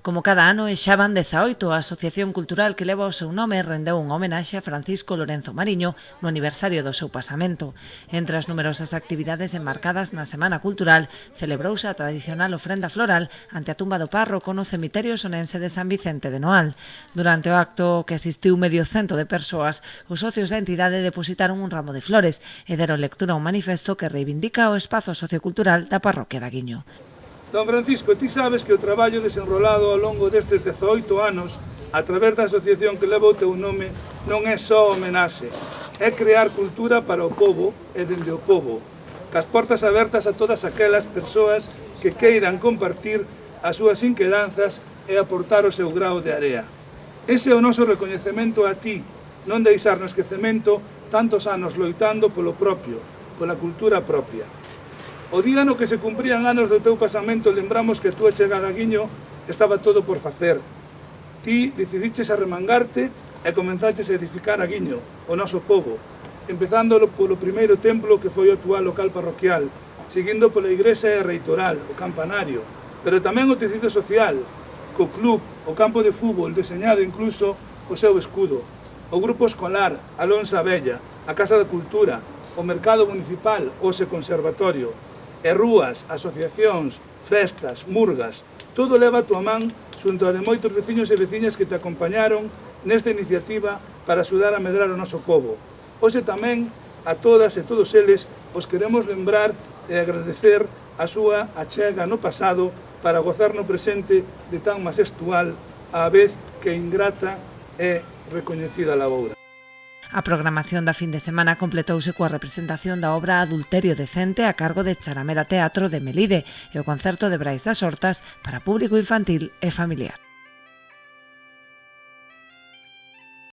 Como cada ano, e xa van 18, a Asociación Cultural que leva o seu nome rendeu un homenaxe a Francisco Lorenzo Mariño no aniversario do seu pasamento. Entre as numerosas actividades enmarcadas na Semana Cultural, celebrouse a tradicional ofrenda floral ante a tumba do párroco no cemiterio sonense de San Vicente de Noal. Durante o acto, que asistiu medio cento de persoas, os socios da entidade depositaron un ramo de flores e deron lectura a un manifesto que reivindica o espazo sociocultural da parroquia de Aguiño. Don Francisco, ti sabes que o traballo desenrolado ao longo destes 18 anos a través da asociación que leva o teu nome non é só homenaxe, é crear cultura para o pobo e dende o pobo, cas portas abertas a todas aquelas persoas que queiran compartir as súas inquedanzas e aportar o seu grao de area. Ese é o noso recoñecemento a ti, non deixar no esquecemento tantos anos loitando polo propio, pola cultura propia. O día no que se cumprían anos do teu pasamento lembramos que a túa chegada a Aguiño estaba todo por facer. Ti decidiches arremangarte e comenzaches a edificar Aguiño, o noso pobo, empezando polo primeiro templo que foi o actual local parroquial, seguindo pola igrexa e a reitoral, o campanario, pero tamén o tecido social, co club, o campo de fútbol, deseñado incluso o seu escudo, o grupo escolar, a Lonsa Bella, a Casa da Cultura, o mercado municipal, o ose conservatorio, e rúas, asociacións, festas, murgas, todo leva a túa man xunto a de moitos veciños e veciñas que te acompañaron nesta iniciativa para axudar a medrar o noso pobo. Hoxe tamén a todas e todos eles os queremos lembrar e agradecer a súa achega no pasado para gozar no presente de tan maxestual á vez que ingrata e recoñecida laboura. A programación da fin de semana completouse coa representación da obra Adulterio Decente a cargo de Charamera Teatro de Melide e o concerto de Brais das Hortas para público infantil e familiar.